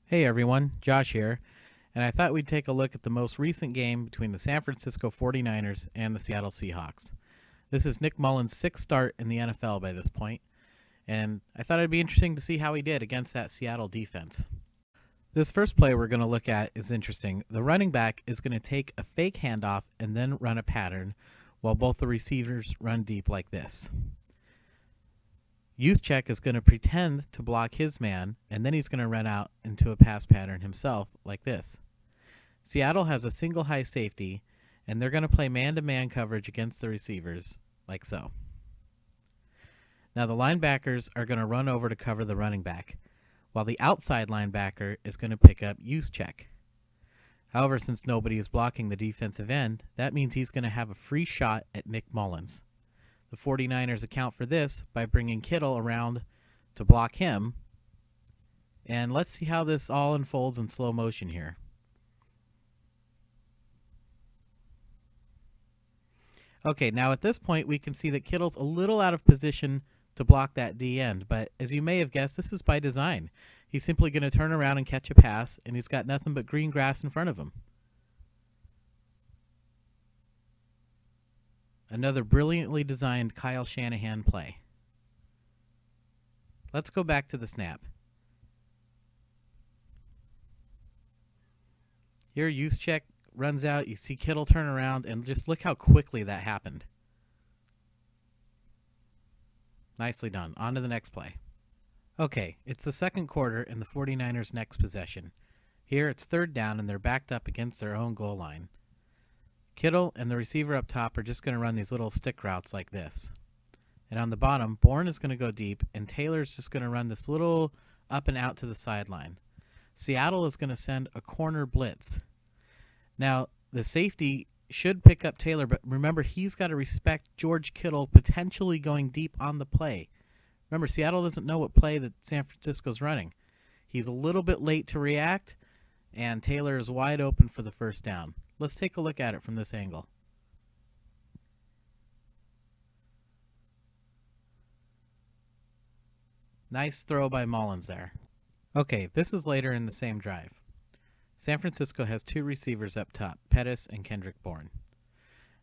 Hey everyone, Josh here, and I thought we'd take a look at the most recent game between the San Francisco 49ers and the Seattle Seahawks. This is Nick Mullens' sixth start in the NFL by this point, and I thought it'd be interesting to see how he did against that Seattle defense. This first play we're going to look at is interesting. The running back is going to take a fake handoff and then run a pattern while both the receivers run deep like this. Juszczyk is going to pretend to block his man, and then he's going to run out into a pass pattern himself like this. Seattle has a single high safety, and they're going to play man-to-man coverage against the receivers like so. Now the linebackers are going to run over to cover the running back, while the outside linebacker is going to pick up Juszczyk. However, since nobody is blocking the defensive end, that means he's going to have a free shot at Nick Mullens. The 49ers account for this by bringing Kittle around to block him. And let's see how this all unfolds in slow motion here. Okay, now at this point we can see that Kittle's a little out of position to block that D end, but as you may have guessed, this is by design. He's simply going to turn around and catch a pass, and he's got nothing but green grass in front of him. Another brilliantly designed Kyle Shanahan play. Let's go back to the snap. Here Juszczyk runs out. You see Kittle turn around, and just look how quickly that happened. Nicely done. On to the next play. Okay, it's the second quarter and the 49ers' next possession. Here it's third down, and they're backed up against their own goal line. Kittle and the receiver up top are just going to run these little stick routes like this. And on the bottom, Bourne is going to go deep, and Taylor's just going to run this little up and out to the sideline. Seattle is going to send a corner blitz. Now, the safety should pick up Taylor, but remember, he's got to respect George Kittle potentially going deep on the play. Remember, Seattle doesn't know what play that San Francisco's running. He's a little bit late to react, and Taylor is wide open for the first down. Let's take a look at it from this angle. Nice throw by Mullens there. Okay, this is later in the same drive. San Francisco has two receivers up top, Pettis and Kendrick Bourne.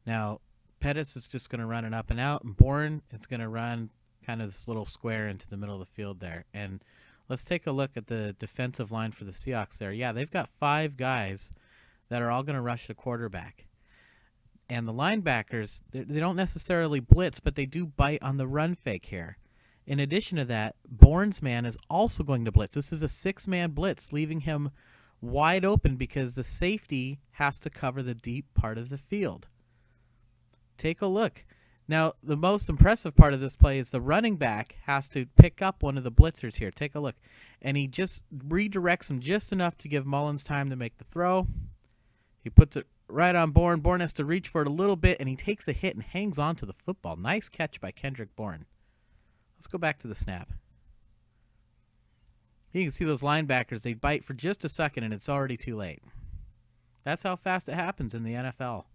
Now, Pettis is just going to run it up and out, and Bourne is going to run kind of this little square into the middle of the field there. And let's take a look at the defensive line for the Seahawks there. Yeah, they've got 5 guys that are all going to rush the quarterback. And the linebackers, they don't necessarily blitz, but they do bite on the run fake here. In addition to that, Bourne's man is also going to blitz. This is a 6-man blitz, leaving him wide open because the safety has to cover the deep part of the field. Take a look. Now, the most impressive part of this play is the running back has to pick up one of the blitzers here. Take a look. And he just redirects him just enough to give Mullens time to make the throw. He puts it right on Bourne. Bourne has to reach for it a little bit, and he takes a hit and hangs on to the football. Nice catch by Kendrick Bourne. Let's go back to the snap. You can see those linebackers, they bite for just a second, and it's already too late. That's how fast it happens in the NFL.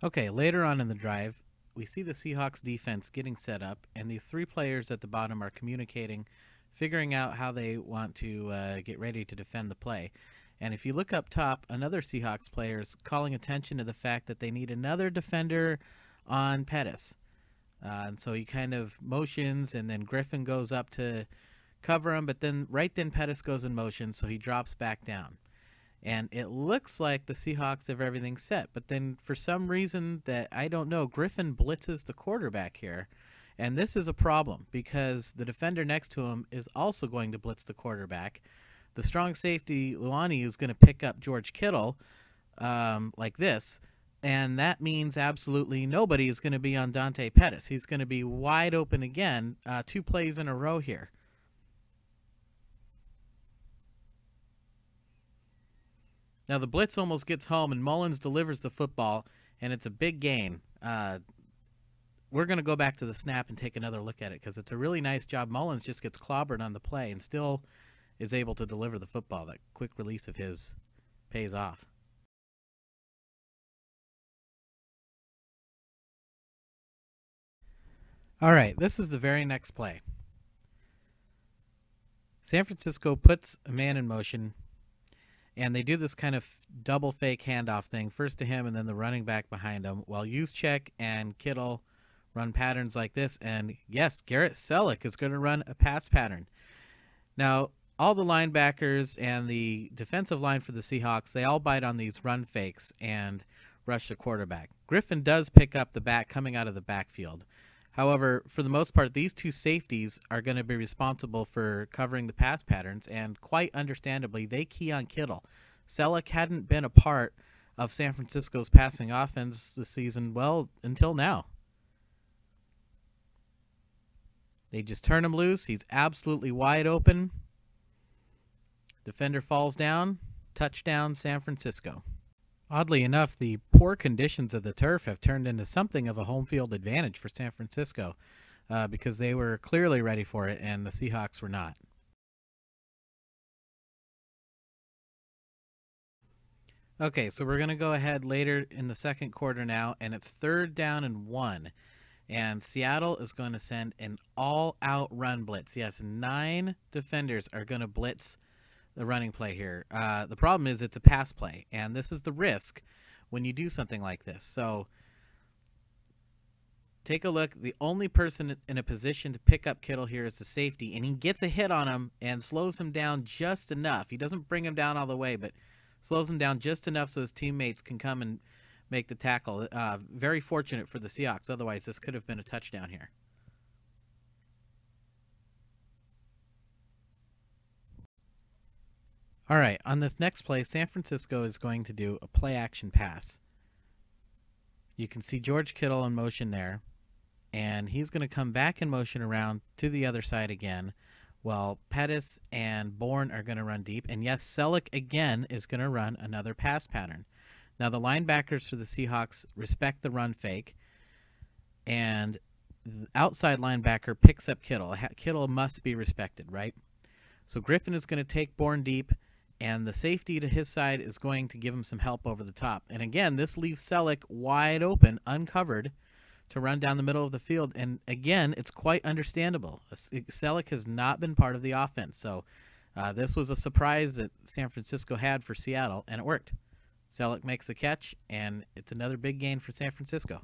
Okay, later on in the drive, we see the Seahawks defense getting set up, and these 3 players at the bottom are communicating, figuring out how they want to get ready to defend the play. And if you look up top, another Seahawks player is calling attention to the fact that they need another defender on Pettis. And so he kind of motions, and then Griffin goes up to cover him, but then right then Pettis goes in motion, so he drops back down. And it looks like the Seahawks have everything set, but then for some reason that I don't know, Griffin blitzes the quarterback here. And this is a problem because the defender next to him is also going to blitz the quarterback. The strong safety, Luani, is going to pick up George Kittle like this, and that means absolutely nobody is going to be on Dante Pettis. He's going to be wide open again, 2 plays in a row here. Now the blitz almost gets home, and Mullens delivers the football, and it's a big gain. We're going to go back to the snap and take another look at it because it's a really nice job. Mullens just gets clobbered on the play and still is able to deliver the football. That quick release of his pays off. All right, this is the very next play. San Francisco puts a man in motion, and they do this kind of double fake handoff thing, first to him and then the running back behind him, while Juszczyk and Kittle run patterns like this. And yes, Garrett Selleck is going to run a pass pattern. Now, all the linebackers and the defensive line for the Seahawks, they all bite on these run fakes and rush the quarterback. Griffin does pick up the back coming out of the backfield. However, for the most part, these two safeties are going to be responsible for covering the pass patterns, and quite understandably, they key on Kittle. Selleck hadn't been a part of San Francisco's passing offense this season, well, until now. They just turn him loose. He's absolutely wide open. Defender falls down. Touchdown, San Francisco. Oddly enough, the poor conditions of the turf have turned into something of a home field advantage for San Francisco because they were clearly ready for it and the Seahawks were not. Okay, so we're going to go ahead later in the second quarter now, and it's 3rd down and 1. And Seattle is going to send an all-out run blitz. Yes, 9 defenders are going to blitz the running play here. The problem is it's a pass play, and this is the risk when you do something like this. So take a look. The only person in a position to pick up Kittle here is the safety, and he gets a hit on him and slows him down just enough. He doesn't bring him down all the way, but slows him down just enough so his teammates can come and make the tackle. Very fortunate for the Seahawks. Otherwise, this could have been a touchdown here. All right, on this next play, San Francisco is going to do a play-action pass. You can see George Kittle in motion there, and he's going to come back in motion around to the other side again, while Pettis and Bourne are going to run deep. And yes, Selleck again is going to run another pass pattern. Now, the linebackers for the Seahawks respect the run fake, and the outside linebacker picks up Kittle. Kittle must be respected, right? So Griffin is going to take Bourne deep, and the safety to his side is going to give him some help over the top. And again, this leaves Selleck wide open, uncovered, to run down the middle of the field. And again, it's quite understandable. Selleck has not been part of the offense. So this was a surprise that San Francisco had for Seattle, and it worked. Selleck makes the catch, and it's another big gain for San Francisco.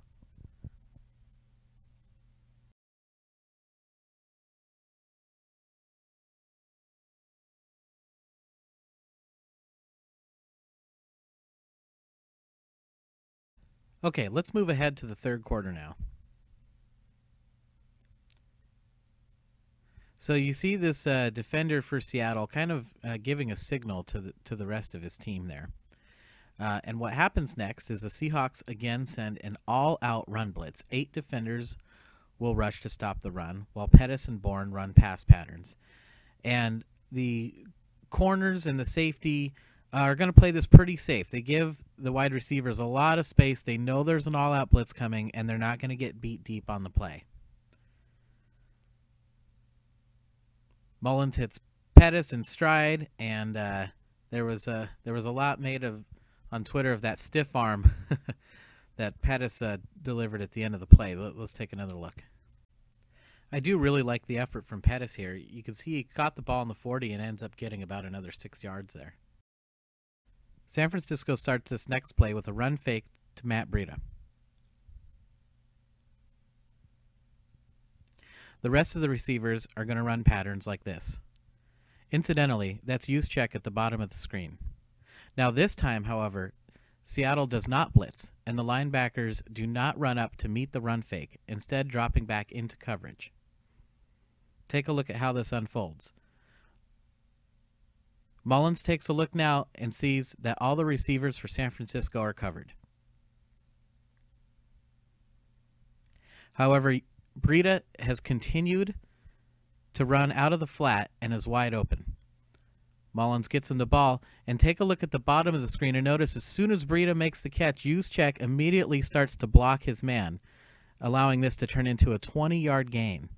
Okay, let's move ahead to the third quarter now. So you see this defender for Seattle kind of giving a signal to the rest of his team there. And what happens next is the Seahawks again send an all-out run blitz. 8 defenders will rush to stop the run, while Pettis and Bourne run pass patterns. And the corners and the safety are going to play this pretty safe. They give the wide receivers a lot of space. They know there's an all-out blitz coming, and they're not going to get beat deep on the play. Mullens hits Pettis in stride, and there was a lot made of on Twitter of that stiff arm that Pettis delivered at the end of the play. Let's take another look. I do really like the effort from Pettis here. You can see he caught the ball in the 40 and ends up getting about another 6 yards there. San Francisco starts this next play with a run fake to Matt Breida. The rest of the receivers are going to run patterns like this. Incidentally, that's Juszczyk at the bottom of the screen. Now this time, however, Seattle does not blitz, and the linebackers do not run up to meet the run fake, instead dropping back into coverage. Take a look at how this unfolds. Mullens takes a look now and sees that all the receivers for San Francisco are covered. However, Breida has continued to run out of the flat and is wide open. Mullens gets him the ball, and take a look at the bottom of the screen and notice as soon as Breida makes the catch, Juszczyk immediately starts to block his man, allowing this to turn into a 20-yard gain.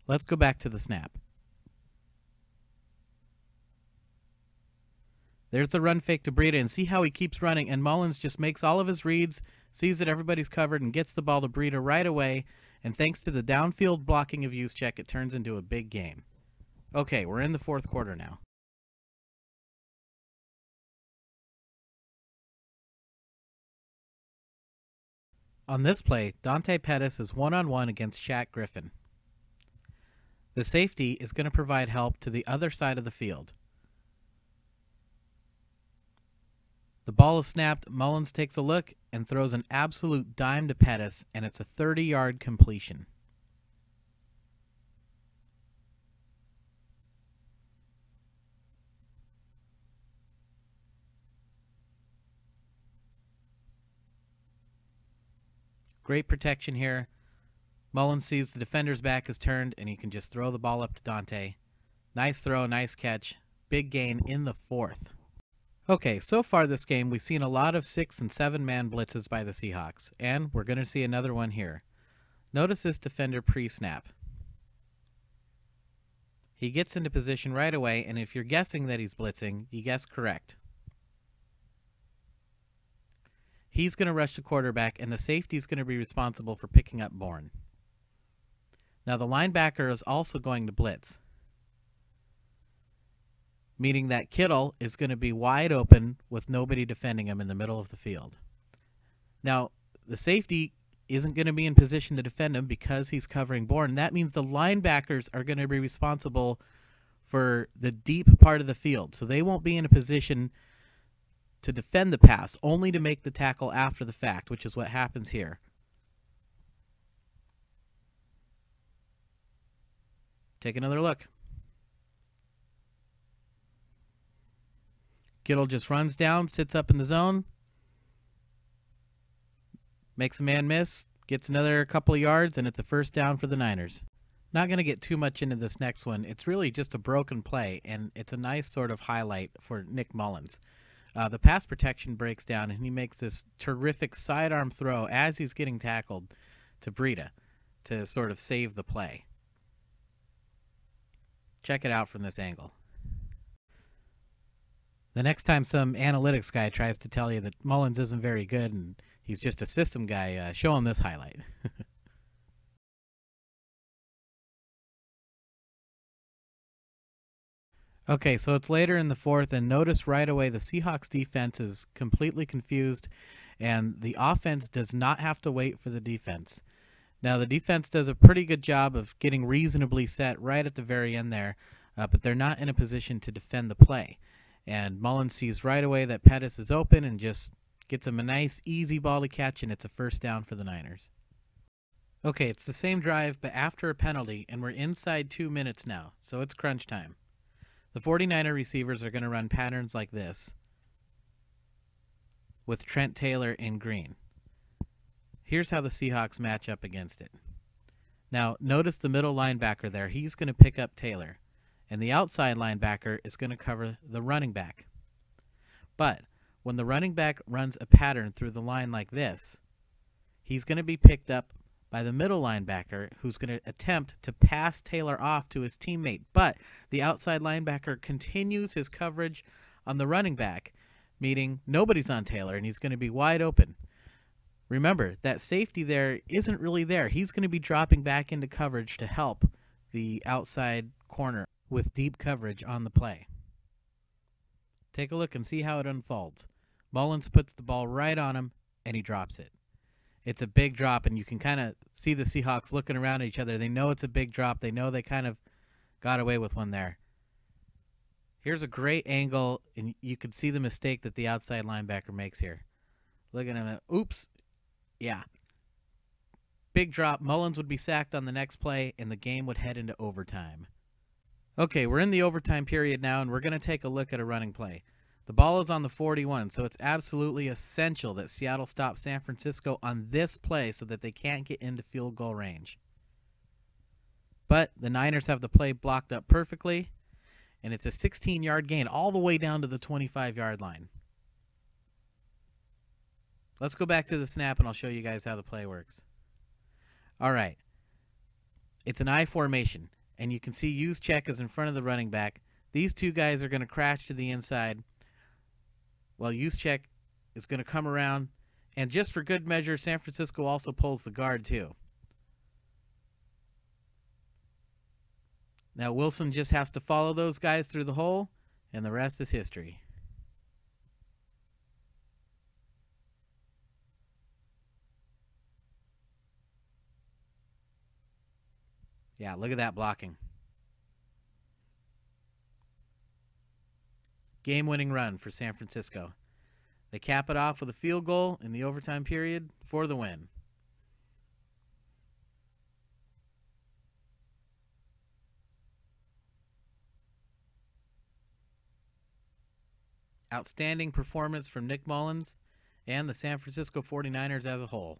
Let's go back to the snap. There's the run fake to Breida, and see how he keeps running, and Mullens just makes all of his reads, sees that everybody's covered, and gets the ball to Breida right away, and thanks to the downfield blocking of Juszczyk, it turns into a big game. Okay, we're in the fourth quarter now. On this play, Dante Pettis is one-on-one against Shaq Griffin. The safety is going to provide help to the other side of the field. The ball is snapped, Mullens takes a look and throws an absolute dime to Pettis, and it's a 30-yard completion. Great protection here. Mullens sees the defender's back is turned, and he can just throw the ball up to Dante. Nice throw, nice catch. Big gain in the fourth. Okay, so far this game, we've seen a lot of 6- and 7-man blitzes by the Seahawks, and we're going to see another one here. Notice this defender pre-snap. He gets into position right away, and if you're guessing that he's blitzing, you guess correct. He's going to rush the quarterback, and the safety is going to be responsible for picking up Bourne. Now the linebacker is also going to blitz, meaning that Kittle is going to be wide open with nobody defending him in the middle of the field. Now, the safety isn't going to be in position to defend him because he's covering Bourne. That means the linebackers are going to be responsible for the deep part of the field, so they won't be in a position to defend the pass, only to make the tackle after the fact, which is what happens here. Take another look. Kittle just runs down, sits up in the zone, makes a man miss, gets another couple of yards, and it's a first down for the Niners. Not going to get too much into this next one. It's really just a broken play, and it's a nice sort of highlight for Nick Mullens. The pass protection breaks down, and he makes this terrific sidearm throw as he's getting tackled to Breida to sort of save the play. Check it out from this angle. The next time some analytics guy tries to tell you that Mullens isn't very good and he's just a system guy, show him this highlight. Okay, so it's later in the fourth, and notice right away the Seahawks defense is completely confused, and the offense does not have to wait for the defense. Now, the defense does a pretty good job of getting reasonably set right at the very end there, but they're not in a position to defend the play. And Mullens sees right away that Pettis is open and just gets him a nice, easy ball to catch, and it's a first down for the Niners. Okay, it's the same drive, but after a penalty, and we're inside 2 minutes now, so it's crunch time. The 49er receivers are going to run patterns like this with Trent Taylor in green. Here's how the Seahawks match up against it. Now, notice the middle linebacker there. He's going to pick up Taylor, and the outside linebacker is going to cover the running back. But when the running back runs a pattern through the line like this, he's going to be picked up by the middle linebacker, who's going to attempt to pass Taylor off to his teammate. But the outside linebacker continues his coverage on the running back, meaning nobody's on Taylor, and he's going to be wide open. Remember, that safety there isn't really there. He's going to be dropping back into coverage to help the outside corner with deep coverage on the play. Take a look and see how it unfolds. Mullens puts the ball right on him, and he drops it. It's a big drop, and you can kind of see the Seahawks looking around at each other. They know it's a big drop. They know they kind of got away with one there. Here's a great angle, and you can see the mistake that the outside linebacker makes here. Look at him. Oops. Yeah. Big drop. Mullens would be sacked on the next play, and the game would head into overtime. Okay, we're in the overtime period now, and we're going to take a look at a running play. The ball is on the 41, so it's absolutely essential that Seattle stop San Francisco on this play so that they can't get into field goal range. But the Niners have the play blocked up perfectly, and it's a 16-yard gain all the way down to the 25-yard line. Let's go back to the snap, and I'll show you guys how the play works. All right. It's an I formation, and you can see Juszczyk is in front of the running back. These two guys are going to crash to the inside. Well, Juszczyk is going to come around, and just for good measure, San Francisco also pulls the guard too. Now Wilson just has to follow those guys through the hole, and the rest is history. Yeah, look at that blocking. Game-winning run for San Francisco. They cap it off with a field goal in the overtime period for the win. Outstanding performance from Nick Mullens and the San Francisco 49ers as a whole.